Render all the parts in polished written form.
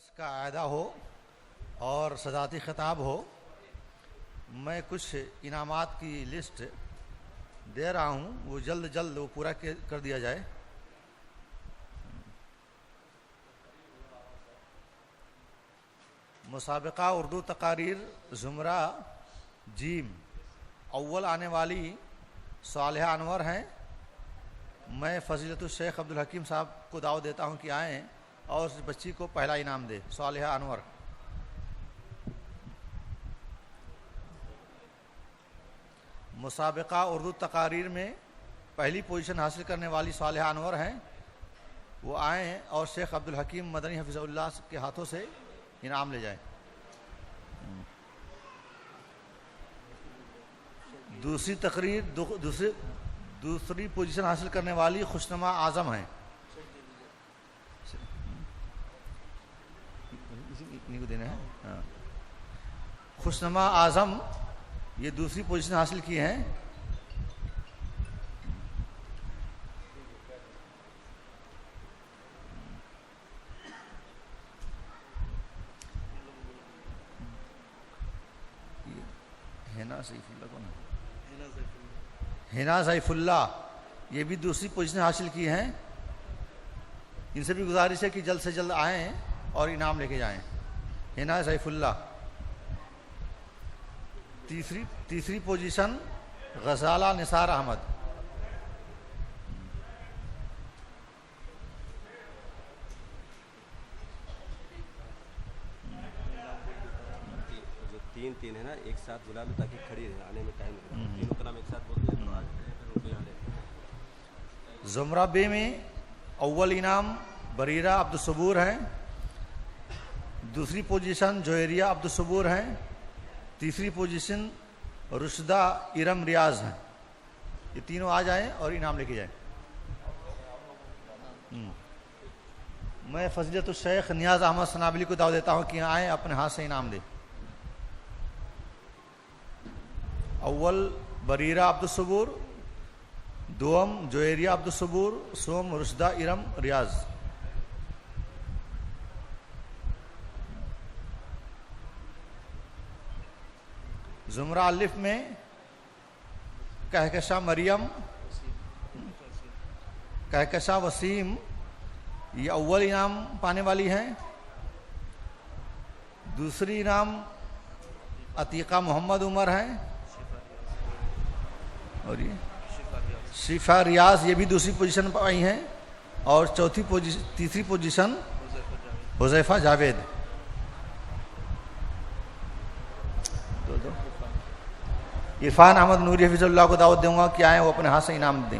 درس کا اعادہ ہو اور صدارتی خطاب ہو، میں کچھ انعامات کی لسٹ دے رہا ہوں، وہ جلد جلد وہ پورا کر دیا جائے۔ مسابقہ اردو تقاریر زمرہ جیم، اول آنے والی صالحہ انور ہیں۔ میں فضیلت الشیخ عبدالحکیم صاحب کو دعوت دیتا ہوں کہ آئیں اور اس بچی کو پہلا انعام دے۔ صالحہ انور۔ مسابقہ اردو تقاریر میں پہلی پوزیشن حاصل کرنے والی صالحہ انور ہیں، وہ آئیں اور شیخ عبدالحکیم مدنی حفظہ اللہ کے ہاتھوں سے انعام لے جائیں۔ دوسری پوزیشن حاصل کرنے والی خوشنما اعظم ہیں۔ خوشنما اعظم یہ دوسری پوزیشن حاصل کی ہیں۔ ہینا سیف اللہ یہ بھی دوسری پوزیشن حاصل کی ہیں۔ ان سے بھی گزارش ہے کہ جلد سے جلد آئیں اور انعام لے کے جائیں۔ ہینا سیف اللہ۔ تیسری پوزیشن غزالہ نثار احمد۔ تین ہے نا، ایک ساتھ بلا لو تاکہ کھڑی رہے، آنے میں ٹائم لگے۔ تینوں کا نام ایک ساتھ بول دیں تو آج پھر رک جانے۔ زمرہ بے میں اول انعام بریرہ عبدالصبور ہیں، دوسری پوزیشن جوہریہ عبدالصبور ہیں، تیسری پوزیشن رشدہ ارم ریاض ہیں۔ یہ تینوں آ جائیں اور انعام لے کے جائیں۔ میں فضیلت الشیخ نیاز احمد سنابلی کو دعوت دیتا ہوں کہ آئیں اپنے ہاتھ سے انعام دیں۔ اول بریرہ عبدالصبور، دوم جوہریہ عبدالصبور، سوم رشدہ ارم ریاض۔ زمرہ الف میں کہکشاں مریم، کہکشاں وسیم یہ اول انعام پانے والی ہیں۔ دوسری انعام عتیقہ محمد عمر ہیں، اور یہ شفا ریاض یہ بھی دوسری پوزیشن پر آئی ہیں، اور تیسری پوزیشن حذیفہ جاوید۔ عرفان احمد نوری حفظ اللہ کو دعوت دوں گا کہ آئیں وہ اپنے ہاتھ سے انعام دیں۔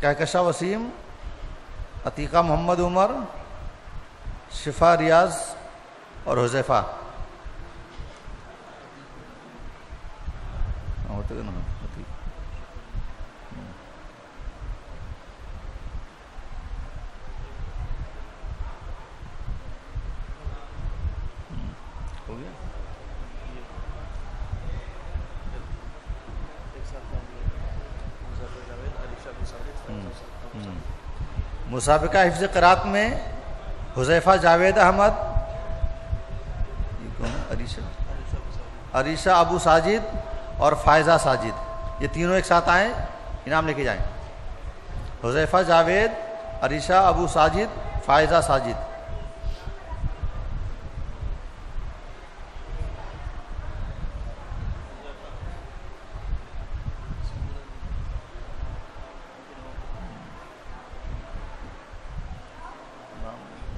کہکشاں وسیم، عتیقہ محمد عمر، شفا ریاض اور حذیفہ۔ مسابقہ حفظ قرات میں حذیفہ جاوید احمد، عریشہ ابو ساجد اور فائزہ ساجد یہ تینوں ایک ساتھ آئیں، انعام لے کے جائیں۔ حذیفہ جاوید، عریشہ ابو ساجد، فائزہ ساجد۔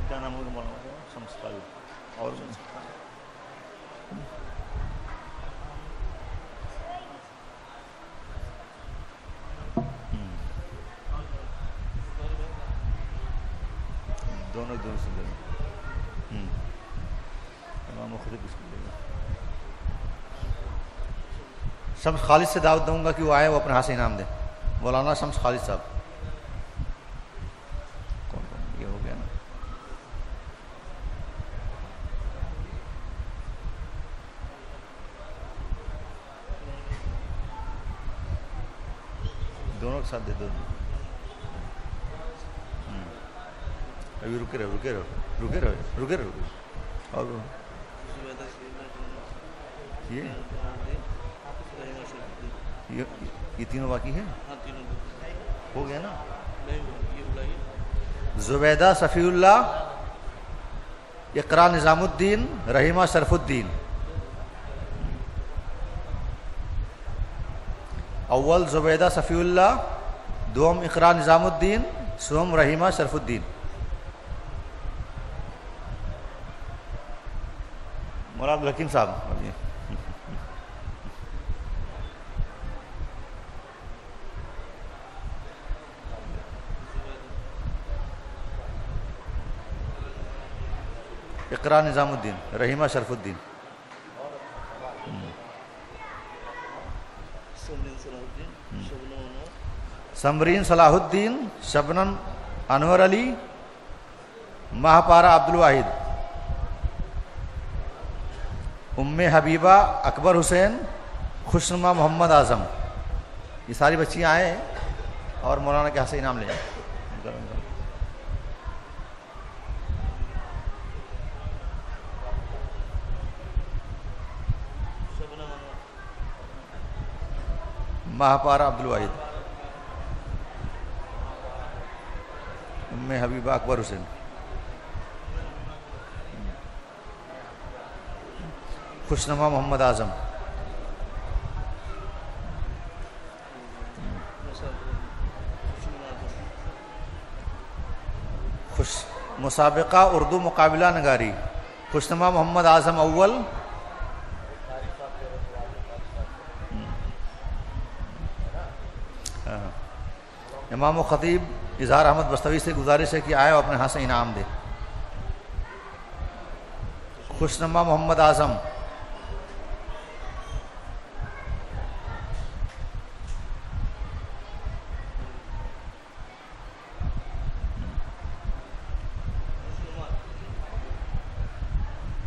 کیا نام ہوگا مولانا شمس قاری اور دونوں سے لے گا۔ امام مخرب اس کو لے گا۔ شمس خالد سے دعوت دوں گا کہ وہ آئے، وہ اپنے ہاتھ سے انعام دیں۔ مولانا شمس خالد صاحب۔ یہ ہو گیا نا۔ دونوں کے ساتھ دے دو۔ ابھی رکے رہو رکے رہو رکے رہو رکے رہو. اور یہ تینوں باقی ہیں. ہو گیا نا. زبیدہ صفی اللہ، اقرا نظام الدین، رحیمہ شرف الدین. اول زبیدہ صفی اللہ، دوم اقرا نظام الدین، سوم رحیمہ شرف الدین. مولانا عبدالحکیم صاحب. اقرا نظام الدین، رحیمہ شرف الدین. سمرین صلاح الدین، شبنم انور علی، ماہپارہ عبد الواحد. ام حبیبہ اکبر حسین، خوشنما محمد اعظم. یہ ساری بچیاں آئے ہیں اور مولانا کے ہاتھ سے انعام لے جائیں. ماہپارہ عبد الواحد، ام حبیبہ اکبر حسین. خوشنما محمد اعظم. مسابقہ اردو مقابلہ نگاری، خوشنما محمد اعظم اول، امام و خطیب اظہار احمد بستوی سے گزارش ہے کہ آئے اور اپنے ہاتھ سے انعام دے. خوشنما محمد اعظم.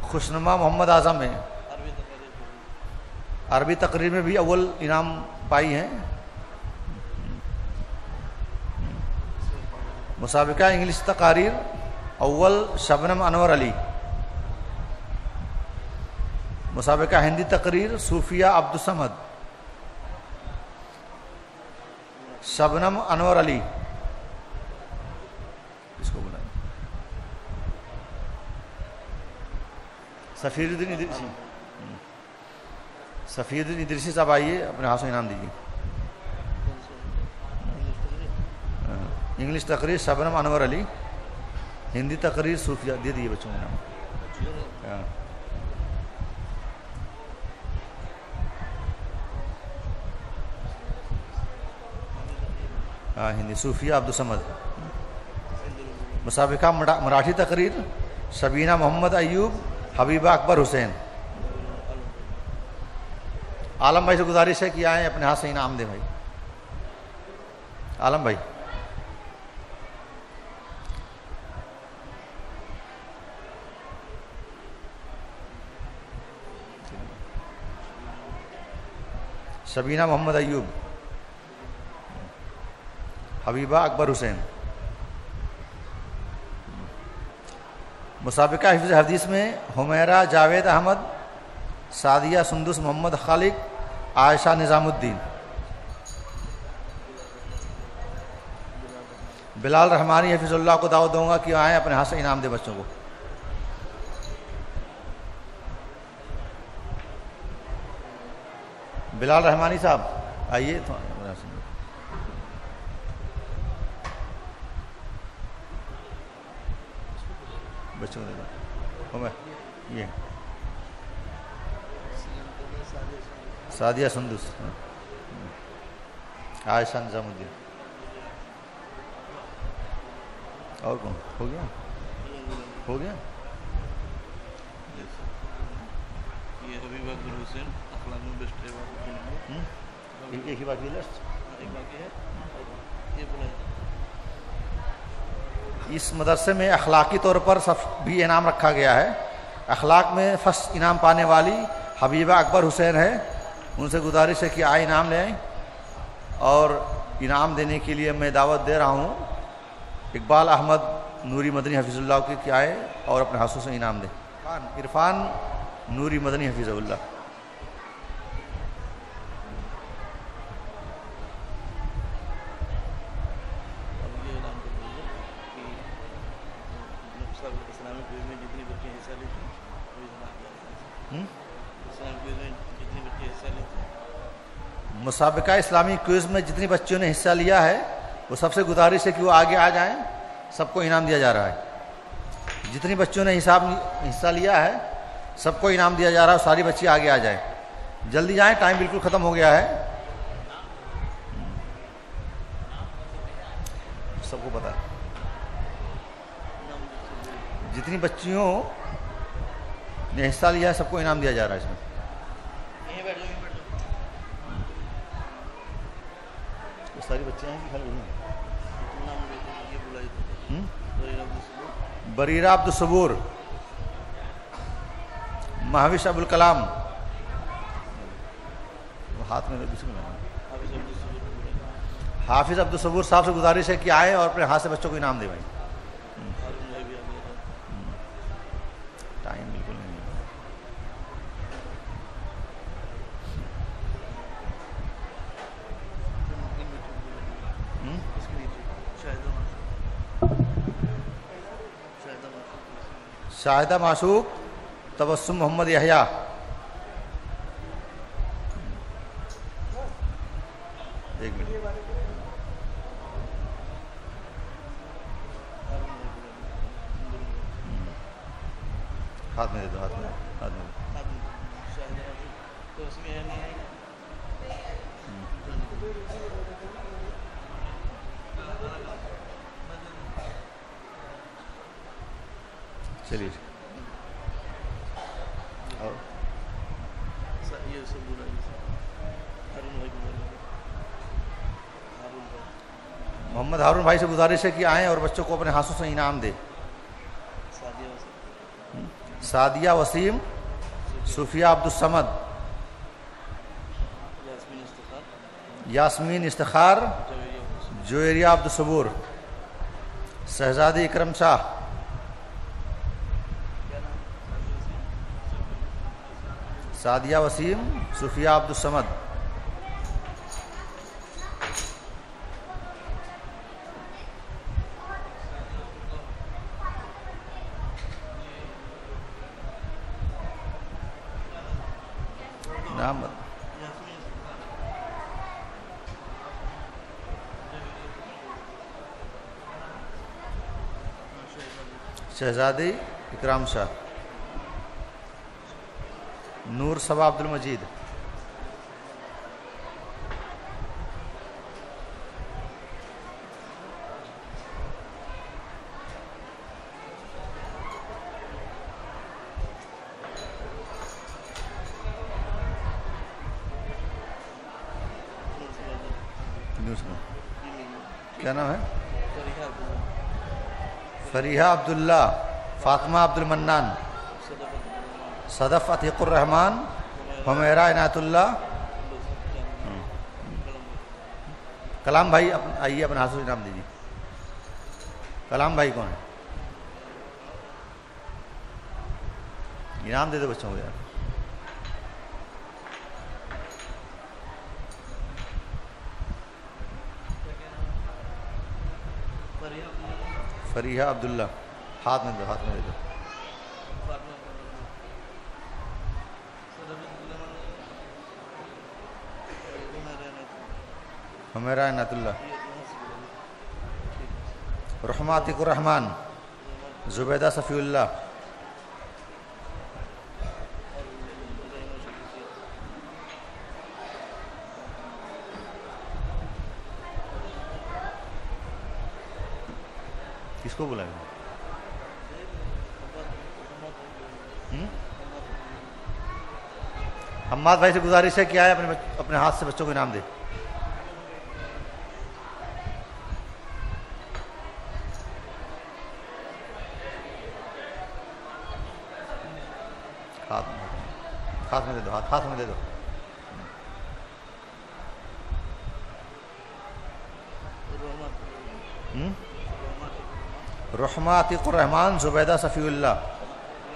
خوشنما محمد اعظم ہے. عربی تقریر میں بھی اول انعام پائی ہیں. مسابقہ انگلش تقاریر اول شبنم انور علی. مسابقہ ہندی تقریر صوفیہ عبد الصمد، شبنم انور علی. اس کو بلائیں. سفیر الدین ادریسی. سفیر الدین ادریسی صاحب آئیے، اپنے ہاتھ سے انعام دیجیے. انگلش تقریر شبنم انور علی، ہندی تقریر صوفیہ. دے دیے بچوں کا نام. ہاں ہندی صوفیہ عبد الصمد. مسابقہ مراٹھی تقریر شبینہ محمد ایوب، حبیبہ اکبر حسین. عالم بھائی سے گزارش ہے کہ آئیں اپنے ہاتھ سے انعام دیں. بھائی عالم بھائی. شبینہ محمد ایوب، حبیبہ اکبر حسین. مسابقہ حفظ حدیث میں حمیرہ جاوید احمد، سعدیہ سندس محمد خالق، عائشہ نظام الدین. بلال رحمانی حفظ اللہ کو دعوت دوں گا کہ آئیں اپنے ہاتھ سے انعام دے بچوں کو. بلال رحمانی صاحب آئیے. بچوں کو یہ سعدیہ سندس، عائشہ نظام الدین. اور کون ہو گیا؟ ہو گیا. یہ حبیبہ اکبر حسین، اخلاق میں بیسٹ ہے. ان کے ہی باقی لسٹ ایک باقی ہے. یہ بلائیں. اس مدرسے میں اخلاقی طور پر بھی انعام رکھا گیا ہے. اخلاق میں فرسٹ انعام پانے والی حبیبہ اکبر حسین ہے. ان سے گزارش ہے کہ آئے انعام لے آئیں. اور انعام دینے کے لیے میں دعوت دے رہا ہوں اقبال احمد نوری مدنی حفیظ اللہ کی آئے اور اپنے ہاتھوں سے انعام دے. عرفان نوری مدنی حفیظ اللہ. اب یہ اعلان کر دیجیے کہ اسلامک کوئز میں جتنی بچے حصہ لیتے ہیں وہ اعلان کر دیں. اسلامک کوئز میں جتنے بچے حصہ لیتے ہیں مسابقہ اسلامی کوئز میں جتنی بچیوں نے حصہ لیا ہے وہ سب سے گزارش ہے کہ وہ آگے آ جائیں. سب کو انعام دیا جا رہا ہے. جتنی بچیوں نے حصہ لیا ہے سب کو انعام دیا جا رہا ہے. ساری بچی آگے آ جائیں. جلدی جائیں, ٹائم بالکل ختم ہو گیا ہے. سب کو پتا ہے. جتنی بچیوں نے حصہ لیا ہے سب کو انعام دیا جا رہا ہے. اس میں یہیں بیٹھ جاؤ, یہیں بیٹھ جاؤ. یہ ساری بچیاں ہیں کہ خالی وہی ہیں؟ نام یہ بلائی تو بریرہ عبد الصبور, مہاوش ابو الکلام. وہ ہاتھ میں بسم اللہ. حافظ عبد الصبور صاحب سے گزارش ہے کہ آئیں اور اپنے ہاتھ سے بچوں کو انعام دیں. بھائی ٹائم بالکل نہیں ہے. شاہدہ معشوق تبسم محمد یحییٰ. ایک منٹ. ہاتھ میں دے دو, ہاتھ میں تو اس میں نہیں ہے. چلیے. اور یہ سب بلائی ہارون بھائی کو بولو. ہارون بھائی محمد ہارون بھائی سے گزارش ہے کہ آئیں اور بچوں کو اپنے ہاتھوں سے انعام دے. سعدیہ وسیم, سعدیہ وسیم, صوفیہ عبد الصمد, یاسمین استخار, یاسمین استخار, جویریہ جویریہ عبد الصبور, شہزادی اکرم شاہ, کیا نام سعدیہ وسیم, صوفیہ عبد الصمد. نام شہزادی اکرام شاہ, نور صبا عبد المجید, کیا نام ہے؟ فریحہ عبداللہ, فاطمہ عبد المنان, صدف عتیق الرحمان, حمیرہ عنایت اللہ. کلام بھائی آئیے, اپنے ہاتھوں سے انعام دیجیے. کلام بھائی کون ہے؟ انعام دے دو بچوں کو یار. فریحہ عبداللہ, ہاتھ میں دو, ہاتھ میں دے دو. حمیرہ عنایت اللہ, رحمہ عتیق الرحمان, زبیدہ صفی اللہ, کس کو بلائیں گے؟ حماد بھائی سے گزارش ہے کہ آئے اپنے ہاتھ سے بچوں کو انعام دے. ہاتھ میں دے دو, ہاتھ میں دے دو. رحمہ عتیق الرحمان زبیدہ صفی اللہ،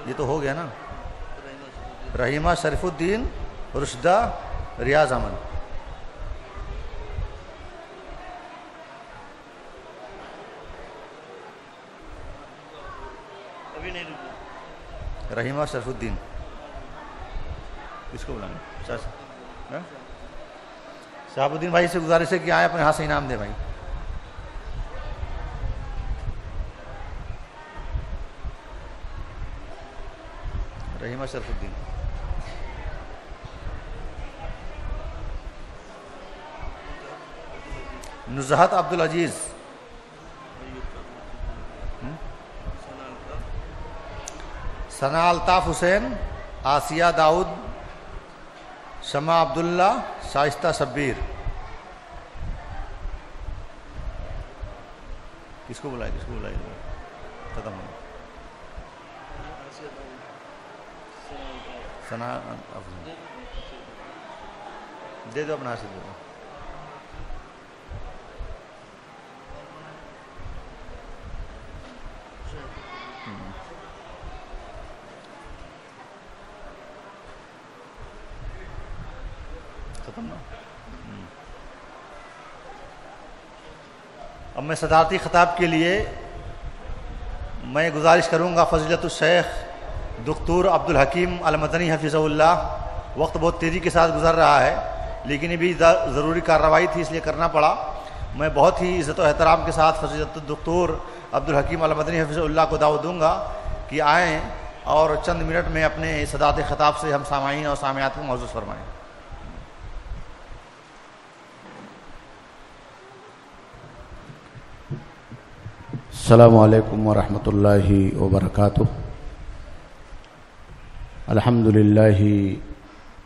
یہ تو ہو گیا نا. رحیمہ شریف الدین رشدہ ریاض امن. ابھی نہیں رکا. رحیمہ شریف الدین کس کو بلائیں؟ شہاب الدین بھائی سے گزارش ہے کہ آئے اپنے ہاتھ سے انعام دے بھائی. رحیمہ شریف الدین. نزہت عبدالعزیز. ثنا الطاف حسین. آسیہ داؤد. شمع عبداللہ. شائستہ شبیر. کس کو بلائے ختم ہو. ثنا دے دو اپنا حاصل دے دو. ختم نا. اب میں صدارتی خطاب کے لیے میں گزارش کروں گا فضیلت الشیخ دکتور عبدالحکیم المدنی حفظہ اللہ. وقت بہت تیزی کے ساتھ گزر رہا ہے لیکن یہ بھی ضروری کارروائی تھی اس لیے کرنا پڑا. میں بہت ہی عزت و احترام کے ساتھ فضیلت الدکتور عبدالحکیم المدنی حفظہ اللہ کو دعوت دوں گا کہ آئیں اور چند منٹ میں اپنے صدارتی خطاب سے ہم سامعین اور سامعات کو معزز فرمائیں. السلام علیکم ورحمۃ اللہ وبرکاتہ. الحمد للہ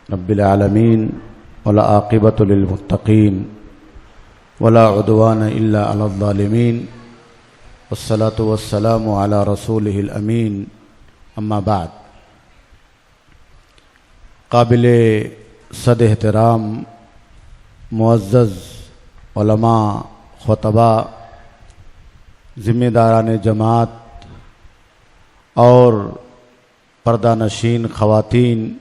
رب العالمین والعاقبۃ للمتقین ولا عدوان الا علی الظالمین والصلاة والسلام علی رسولہ الامین. اما بعد. قابل صد احترام معزز علماء، خطباء، ذمہ داران جماعت اور پردہ نشین خواتین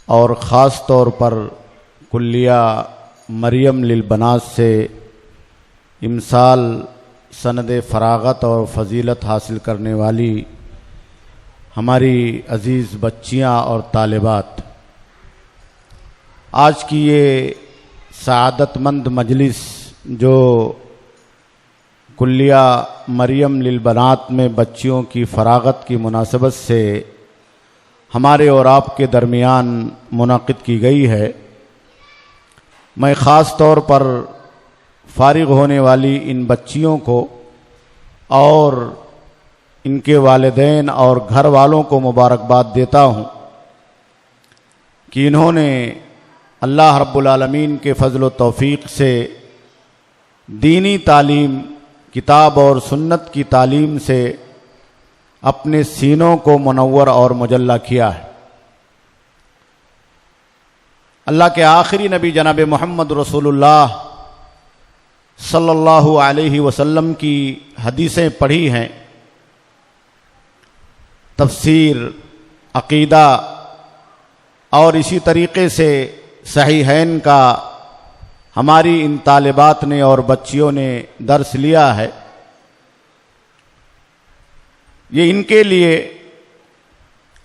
اور خاص طور پر کلیہ مریم للبنات سے امسال سند فراغت اور فضیلت حاصل کرنے والی ہماری عزیز بچیاں اور طالبات، آج کی یہ سعادت مند مجلس جو کلیہ مریم للبنات میں بچیوں کی فراغت کی مناسبت سے ہمارے اور آپ کے درمیان منعقد کی گئی ہے، میں خاص طور پر فارغ ہونے والی ان بچیوں کو اور ان کے والدین اور گھر والوں کو مبارکباد دیتا ہوں کہ انہوں نے اللہ رب العالمین کے فضل و توفیق سے دینی تعلیم، کتاب اور سنت کی تعلیم سے اپنے سینوں کو منور اور مجلہ کیا ہے. اللہ کے آخری نبی جناب محمد رسول اللہ صلی اللہ علیہ وسلم کی حدیثیں پڑھی ہیں، تفسیر، عقیدہ اور اسی طریقے سے صحیحین کا ہماری ان طالبات نے اور بچیوں نے درس لیا ہے. یہ ان کے لیے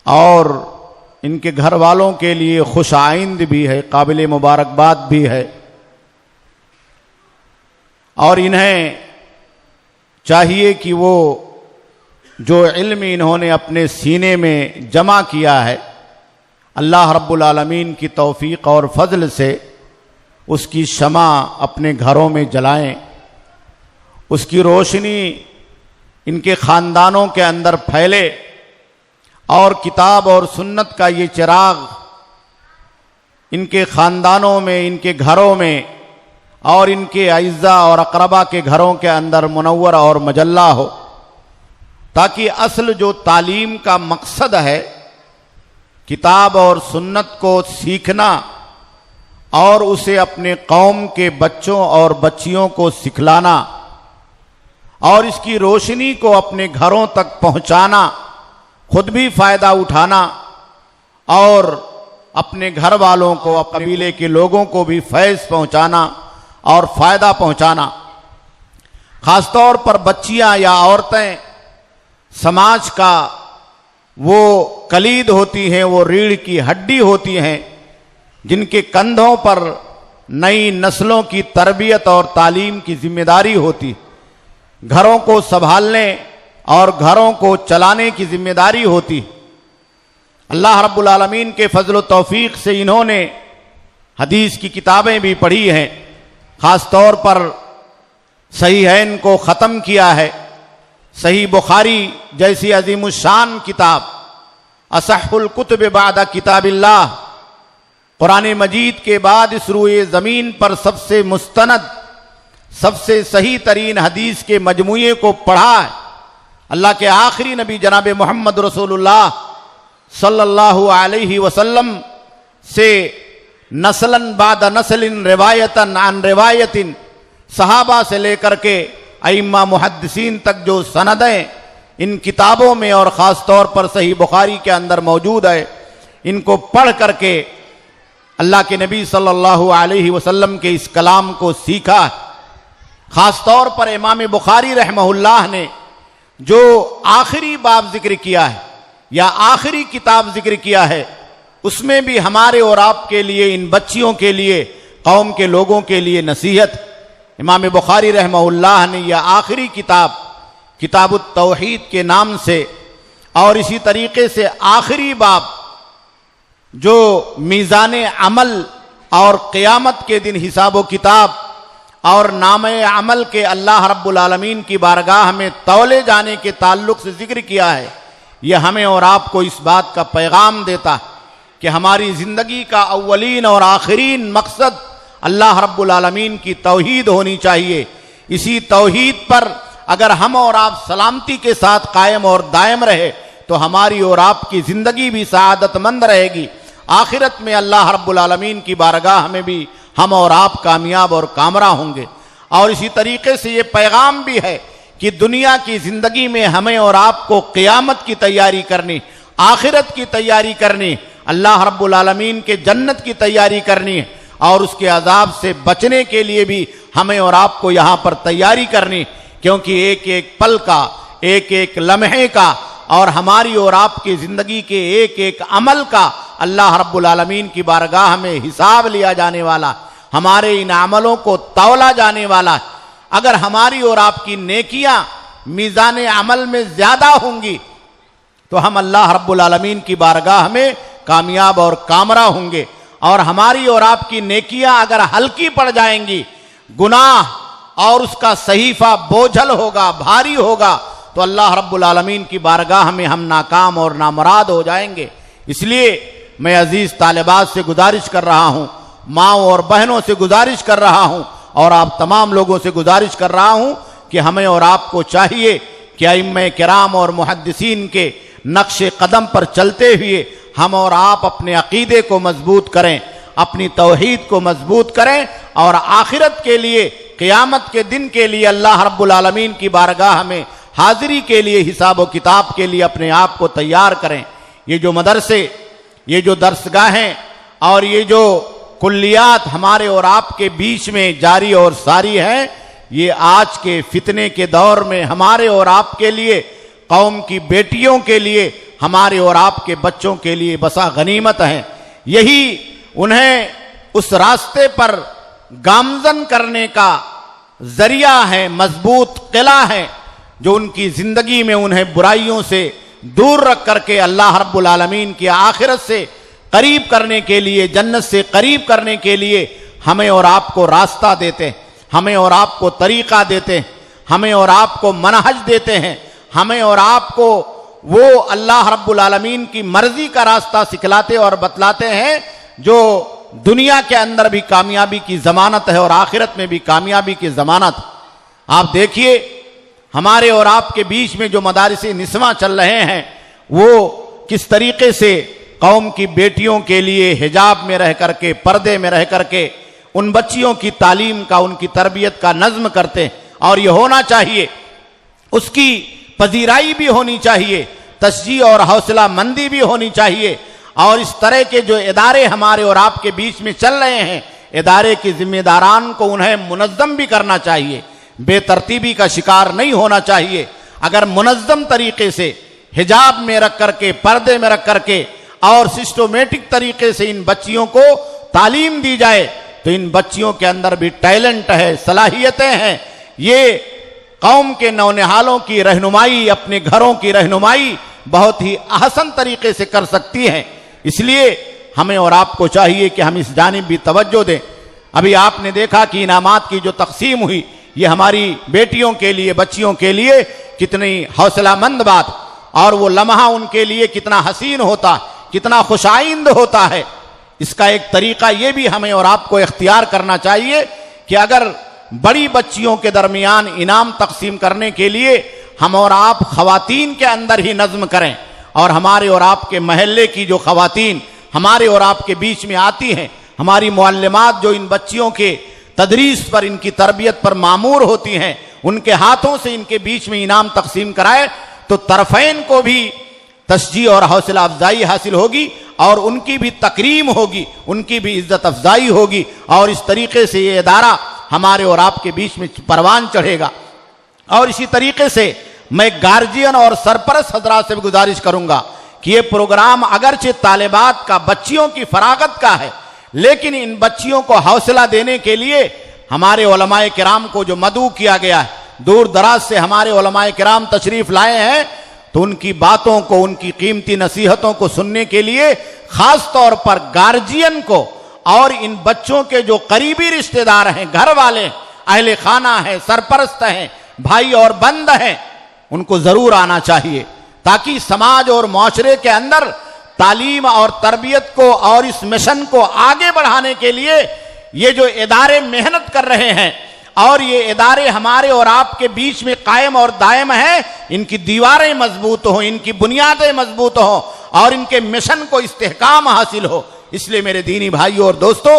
اور ان کے گھر والوں کے لیے خوش آئند بھی ہے، قابل مبارکباد بھی ہے، اور انہیں چاہیے کہ وہ جو علم انہوں نے اپنے سینے میں جمع کیا ہے اللہ رب العالمین کی توفیق اور فضل سے اس کی شمع اپنے گھروں میں جلائیں، اس کی روشنی ان کے خاندانوں کے اندر پھیلے، اور کتاب اور سنت کا یہ چراغ ان کے خاندانوں میں، ان کے گھروں میں اور ان کے اعزاء اور اقربا کے گھروں کے اندر منور اور مجلہ ہو، تاکہ اصل جو تعلیم کا مقصد ہے، کتاب اور سنت کو سیکھنا اور اسے اپنے قوم کے بچوں اور بچیوں کو سکھلانا، اور اس کی روشنی کو اپنے گھروں تک پہنچانا، خود بھی فائدہ اٹھانا اور اپنے گھر والوں کو، قبیلے کے لوگوں کو بھی فیض پہنچانا اور فائدہ پہنچانا۔ خاص طور پر بچیاں یا عورتیں سماج کا وہ کلید ہوتی ہیں، وہ ریڑھ کی ہڈی ہوتی ہیں، جن کے کندھوں پر نئی نسلوں کی تربیت اور تعلیم کی ذمہ داری ہوتی، گھروں کو سنبھالنے اور گھروں کو چلانے کی ذمہ داری ہوتی۔ اللہ رب العالمین کے فضل و توفیق سے انہوں نے حدیث کی کتابیں بھی پڑھی ہیں، خاص طور پر صحیحین کو ختم کیا ہے۔ صحیح بخاری جیسی عظیم الشان کتاب، اصح الکتب بعد کتاب اللہ، قرآن مجید کے بعد اس روئے زمین پر سب سے مستند، سب سے صحیح ترین حدیث کے مجموعے کو پڑھا ہے۔ اللہ کے آخری نبی جناب محمد رسول اللہ صلی اللہ علیہ وسلم سے نسلاً بعد نسل، روایتاً عن روایت، صحابہ سے لے کر کے ائمہ محدثین تک جو سندیں ان کتابوں میں اور خاص طور پر صحیح بخاری کے اندر موجود ہے، ان کو پڑھ کر کے اللہ کے نبی صلی اللہ علیہ وسلم کے اس کلام کو سیکھا۔ خاص طور پر امام بخاری رحمہ اللہ نے جو آخری باب ذکر کیا ہے یا آخری کتاب ذکر کیا ہے، اس میں بھی ہمارے اور آپ کے لیے، ان بچیوں کے لیے، قوم کے لوگوں کے لیے نصیحت۔ امام بخاری رحمہ اللہ نے یہ آخری کتاب کتاب التوحید کے نام سے، اور اسی طریقے سے آخری باب جو میزان عمل اور قیامت کے دن حساب و کتاب اور نامہ عمل کے اللہ رب العالمین کی بارگاہ میں تولے جانے کے تعلق سے ذکر کیا ہے، یہ ہمیں اور آپ کو اس بات کا پیغام دیتا ہے کہ ہماری زندگی کا اولین اور آخرین مقصد اللہ رب العالمین کی توحید ہونی چاہیے۔ اسی توحید پر اگر ہم اور آپ سلامتی کے ساتھ قائم اور دائم رہے تو ہماری اور آپ کی زندگی بھی سعادت مند رہے گی، آخرت میں اللہ رب العالمین کی بارگاہ میں بھی ہم اور آپ کامیاب اور کامرہ ہوں گے۔ اور اسی طریقے سے یہ پیغام بھی ہے کہ دنیا کی زندگی میں ہمیں اور آپ کو قیامت کی تیاری کرنی، آخرت کی تیاری کرنی، اللہ رب العالمین کے جنت کی تیاری کرنی، اور اس کے عذاب سے بچنے کے لیے بھی ہمیں اور آپ کو یہاں پر تیاری کرنی، کیونکہ ایک ایک پل کا، ایک ایک لمحے کا اور ہماری اور آپ کی زندگی کے ایک ایک عمل کا اللہ رب العالمین کی بارگاہ میں حساب لیا جانے والا، ہمارے ان عملوں کو تولا جانے والا۔ اگر ہماری اور آپ کی نیکیاں میزان عمل میں زیادہ ہوں گی تو ہم اللہ رب العالمین کی بارگاہ میں کامیاب اور کامرہ ہوں گے، اور ہماری اور آپ کی نیکیاں اگر ہلکی پڑ جائیں گی، گناہ اور اس کا صحیفہ بوجھل ہوگا، بھاری ہوگا، تو اللہ رب العالمین کی بارگاہ میں ہم ناکام اور نامراد ہو جائیں گے۔ اس لیے میں عزیز طالبات سے گزارش کر رہا ہوں، ماؤں اور بہنوں سے گزارش کر رہا ہوں، اور آپ تمام لوگوں سے گزارش کر رہا ہوں کہ ہمیں اور آپ کو چاہیے کہ ائمہ کرام اور محدثین کے نقش قدم پر چلتے ہوئے ہم اور آپ اپنے عقیدے کو مضبوط کریں، اپنی توحید کو مضبوط کریں، اور آخرت کے لیے، قیامت کے دن کے لیے اللہ رب العالمین کی بارگاہ میں حاضری کے لیے، حساب و کتاب کے لیے اپنے آپ کو تیار کریں۔ یہ جو مدرسے، یہ جو درسگاہیں اور یہ جو کلیات ہمارے اور آپ کے بیچ میں جاری اور ساری ہیں، یہ آج کے فتنے کے دور میں ہمارے اور آپ کے لیے، قوم کی بیٹیوں کے لیے، ہمارے اور آپ کے بچوں کے لیے بسا غنیمت ہیں۔ یہی انہیں اس راستے پر گامزن کرنے کا ذریعہ ہے، مضبوط قلعہ ہے، جو ان کی زندگی میں انہیں برائیوں سے دور رکھ کر کے اللہ رب العالمین کی آخرت سے قریب کرنے کے لیے، جنت سے قریب کرنے کے لیے ہمیں اور آپ کو راستہ دیتے ہیں، ہمیں اور آپ کو طریقہ دیتے ہیں، ہمیں اور آپ کو منہج دیتے ہیں، ہمیں اور آپ کو وہ اللہ رب العالمین کی مرضی کا راستہ سکھلاتے اور بتلاتے ہیں جو دنیا کے اندر بھی کامیابی کی ضمانت ہے اور آخرت میں بھی کامیابی کی ضمانت۔ آپ دیکھیے ہمارے اور آپ کے بیچ میں جو مدارس نسواں چل رہے ہیں، وہ کس طریقے سے قوم کی بیٹیوں کے لیے حجاب میں رہ کر کے، پردے میں رہ کر کے ان بچیوں کی تعلیم کا، ان کی تربیت کا نظم کرتے ہیں۔ اور یہ ہونا چاہیے اس کی پذیرائی بھی ہونی چاہیے، تشجیع اور حوصلہ مندی بھی ہونی چاہیے. اور اس طرح کے جو ادارے ہمارے اور آپ کے بیچ میں چل رہے ہیں، ادارے کی ذمہ داران کو انہیں منظم بھی کرنا چاہیے، بے ترتیبی کا شکار نہیں ہونا چاہیے. اگر منظم طریقے سے حجاب میں رکھ کر کے، پردے میں رکھ کر کے اور سسٹمیٹک طریقے سے ان بچیوں کو تعلیم دی جائے تو ان بچیوں کے اندر بھی ٹیلنٹ ہے، صلاحیتیں ہیں. یہ قوم کے نونہالوں کی رہنمائی، اپنے گھروں کی رہنمائی بہت ہی احسن طریقے سے کر سکتی ہیں. اس لیے ہمیں اور آپ کو چاہیے کہ ہم اس جانب بھی توجہ دیں. ابھی آپ نے دیکھا کہ انعامات کی جو تقسیم ہوئی، یہ ہماری بیٹیوں کے لیے، بچیوں کے لیے کتنی حوصلہ مند بات، اور وہ لمحہ ان کے لیے کتنا حسین ہوتا، کتنا خوش آئند ہوتا ہے. اس کا ایک طریقہ یہ بھی ہمیں اور آپ کو اختیار کرنا چاہیے کہ اگر بڑی بچیوں کے درمیان انعام تقسیم کرنے کے لیے ہم اور آپ خواتین کے اندر ہی نظم کریں، اور ہمارے اور آپ کے محلے کی جو خواتین ہمارے اور آپ کے بیچ میں آتی ہیں، ہماری معلمات جو ان بچیوں کے تدریس پر، ان کی تربیت پر مامور ہوتی ہیں، ان کے ہاتھوں سے ان کے بیچ میں انعام تقسیم کرائے تو طرفین کو بھی تشجیع اور حوصلہ افزائی حاصل ہوگی، اور ان کی بھی تکریم ہوگی، ان کی بھی عزت افزائی ہوگی، اور اس طریقے سے یہ ادارہ ہمارے اور آپ کے بیچ میں پروان چڑھے گا. اور اسی طریقے سے میں گارجین اور سرپرست حضرات سے بھی گزارش کروں گا کہ یہ پروگرام اگرچہ طالبات کا، بچیوں کی فراغت کا ہے، لیکن ان بچیوں کو حوصلہ دینے کے لیے ہمارے علماء کرام کو جو مدعو کیا گیا ہے، دور دراز سے ہمارے علماء کرام تشریف لائے ہیں، تو ان کی باتوں کو، ان کی قیمتی نصیحتوں کو سننے کے لیے خاص طور پر گارجین کو اور ان بچوں کے جو قریبی رشتہ دار ہیں، گھر والے، اہل خانہ ہیں، سرپرست ہیں، بھائی اور بند ہیں، ان کو ضرور آنا چاہیے، تاکہ سماج اور معاشرے کے اندر تعلیم اور تربیت کو اور اس مشن کو آگے بڑھانے کے لیے یہ جو ادارے محنت کر رہے ہیں، اور یہ ادارے ہمارے اور آپ کے بیچ میں قائم اور دائم ہیں، ان کی دیواریں مضبوط ہوں، ان کی بنیادیں مضبوط ہوں، اور ان کے مشن کو استحکام حاصل ہو. اس لیے میرے دینی بھائیوں اور دوستو،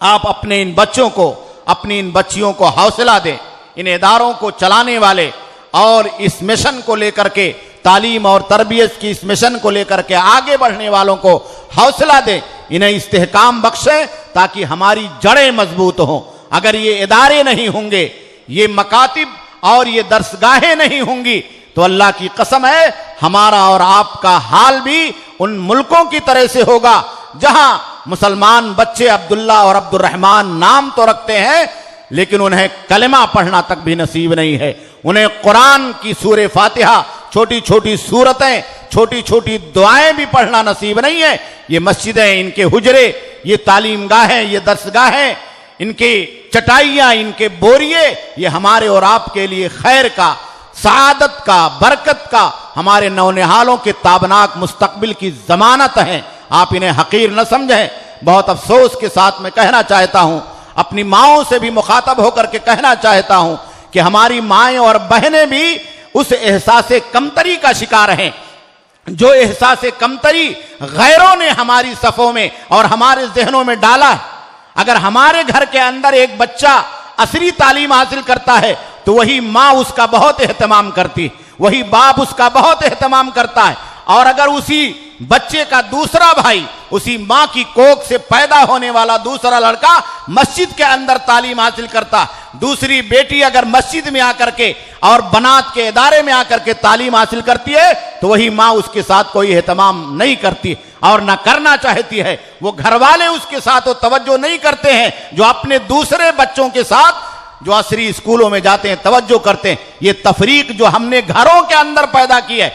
آپ اپنے ان بچوں کو، اپنی ان بچیوں کو حوصلہ دیں. ان اداروں کو چلانے والے اور اس مشن کو لے کر کے، تعلیم اور تربیت کی اس مشن کو لے کر کے آگے بڑھنے والوں کو حوصلہ دیں، انہیں استحکام بخشیں تاکہ ہماری جڑیں مضبوط ہوں. اگر یہ ادارے نہیں ہوں گے، یہ مکاتب اور یہ درسگاہیں نہیں ہوں گی، تو اللہ کی قسم ہے ہمارا اور آپ کا حال بھی ان ملکوں کی طرح سے ہوگا جہاں مسلمان بچے عبداللہ اور عبد الرحمن نام تو رکھتے ہیں، لیکن انہیں کلمہ پڑھنا تک بھی نصیب نہیں ہے. انہیں قرآن کی سورہ فاتحہ، چھوٹی چھوٹی سورتیں، چھوٹی چھوٹی دعائیں بھی پڑھنا نصیب نہیں ہے. یہ مسجدیں، ان کے حجرے، یہ تعلیم گاہیں، یہ درسگاہیں، ان کی چٹائیاں، ان کے بوریے، یہ ہمارے اور آپ کے لیے خیر کا، سعادت کا، برکت کا، ہمارے نونہالوں کے تابناک مستقبل کی ضمانت ہیں. آپ انہیں حقیر نہ سمجھیں. بہت افسوس کے ساتھ میں کہنا چاہتا ہوں، اپنی ماؤں سے بھی مخاطب ہو کر کے کہنا چاہتا ہوں کہ ہماری مائیں اور بہنیں بھی اس احساس کمتری کا شکار ہیں جو احساس کمتری غیروں نے ہماری صفوں میں اور ہمارے ذہنوں میں ڈالا ہے. اگر ہمارے گھر کے اندر ایک بچہ عصری تعلیم حاصل کرتا ہے تو وہی ماں اس کا بہت اہتمام کرتی، وہی باپ اس کا بہت اہتمام کرتا ہے. اور اگر اسی بچے کا دوسرا بھائی، اسی ماں کی کوکھ سے پیدا ہونے والا دوسرا لڑکا مسجد کے اندر تعلیم حاصل کرتا، دوسری بیٹی اگر مسجد میں آ کر کے اور بنات کے ادارے میں آ کر کے تعلیم حاصل کرتی ہے تو وہی ماں اس کے ساتھ کوئی اہتمام نہیں کرتی اور نہ کرنا چاہتی ہے. وہ گھر والے اس کے ساتھ وہ توجہ نہیں کرتے ہیں جو اپنے دوسرے بچوں کے ساتھ جو عصری اسکولوں میں جاتے ہیں توجہ کرتے ہیں. یہ تفریق جو ہم نے گھروں کے اندر پیدا کی ہے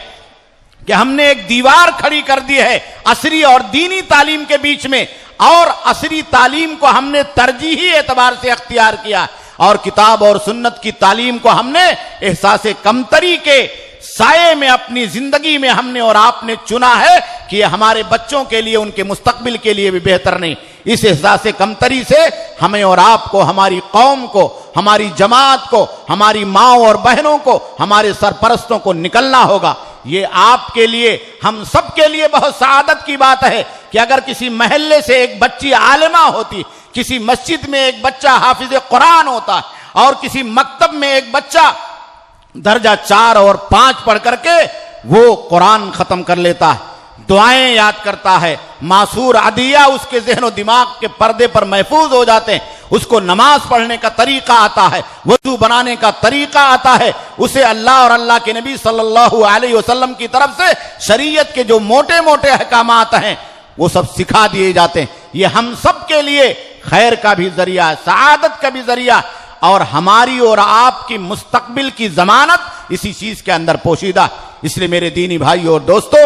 کہ ہم نے ایک دیوار کھڑی کر دی ہے عصری اور دینی تعلیم کے بیچ میں، اور عصری تعلیم کو ہم نے ترجیحی اعتبار سے اختیار کیا، اور کتاب اور سنت کی تعلیم کو ہم نے احساس کمتری کے سائے میں اپنی زندگی میں ہم نے اور آپ نے چنا ہے کہ یہ ہمارے بچوں کے لیے، ان کے مستقبل کے لیے بھی بہتر نہیں. اس احساس کمتری سے ہمیں اور آپ کو، ہماری قوم کو، ہماری جماعت کو، ہماری ماؤں اور بہنوں کو، ہمارے سرپرستوں کو نکلنا ہوگا. یہ آپ کے لیے، ہم سب کے لیے بہت سعادت کی بات ہے کہ اگر کسی محلے سے ایک بچی عالمہ ہوتی، کسی مسجد میں ایک بچہ حافظ قرآن ہوتا، اور کسی مکتب میں ایک بچہ درجہ 4 اور 5 پڑھ کر کے وہ قرآن ختم کر لیتا ہے، دعائیں یاد کرتا ہے، معصور عدیہ اس کے ذہن و دماغ کے پردے پر محفوظ ہو جاتے ہیں، اس کو نماز پڑھنے کا طریقہ آتا ہے، وضو بنانے کا طریقہ آتا ہے، اسے اللہ اور اللہ کے نبی صلی اللہ علیہ وسلم کی طرف سے شریعت کے جو موٹے موٹے احکامات ہیں وہ سب سکھا دیے جاتے ہیں۔ یہ ہم سب کے لیے خیر کا بھی ذریعہ ہے، سعادت کا بھی ذریعہ ہے، اور ہماری اور آپ کی مستقبل کی ضمانت اسی چیز کے اندر پوشیدہ ہے۔ اس لیے میرے دینی بھائی اور دوستو،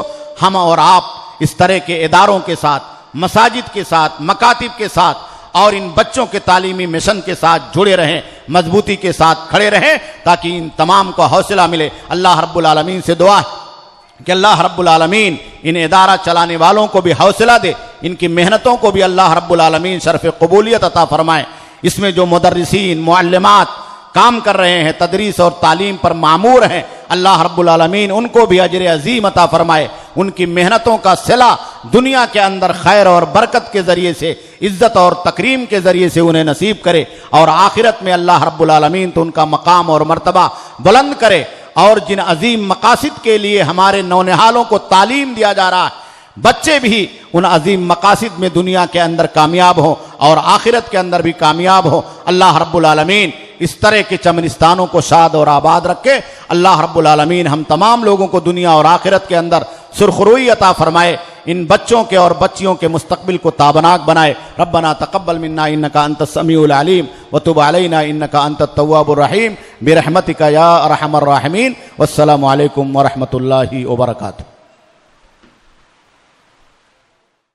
ہم اور آپ اس طرح کے اداروں کے ساتھ، مساجد کے ساتھ، مکاتب کے ساتھ اور ان بچوں کے تعلیمی مشن کے ساتھ جڑے رہیں، مضبوطی کے ساتھ کھڑے رہیں، تاکہ ان تمام کو حوصلہ ملے۔ اللہ رب العالمین سے دعا ہے کہ اللہ رب العالمین ان ادارہ چلانے والوں کو بھی حوصلہ دے، ان کی محنتوں کو بھی اللہ رب العالمین شرف قبولیت عطا فرمائے۔ اس میں جو مدرسین، معلمات کام کر رہے ہیں، تدریس اور تعلیم پر معمور ہیں، اللہ رب العالمین ان کو بھی اجر عظیم عطا فرمائے، ان کی محنتوں کا صلہ دنیا کے اندر خیر اور برکت کے ذریعے سے، عزت اور تکریم کے ذریعے سے انہیں نصیب کرے، اور آخرت میں اللہ رب العالمین تو ان کا مقام اور مرتبہ بلند کرے، اور جن عظیم مقاصد کے لیے ہمارے نونہالوں کو تعلیم دیا جا رہا ہے، بچے بھی ان عظیم مقاصد میں دنیا کے اندر کامیاب ہوں اور آخرت کے اندر بھی کامیاب ہوں۔ اللہ رب العالمین اس طرح کے چمنستانوں کو شاد اور آباد رکھے۔ اللہ رب العالمین ہم تمام لوگوں کو دنیا اور آخرت کے اندر سرخروئی عطا فرمائے، ان بچوں کے اور بچیوں کے مستقبل کو تابناک بنائے۔ ربنا تقبل منا انک انت السمیع العلیم وتب علینا انک انت التواب الرحیم برحمتک یا ارحم الراحمین۔ والسلام علیکم ورحمۃ اللہ وبرکاتہ۔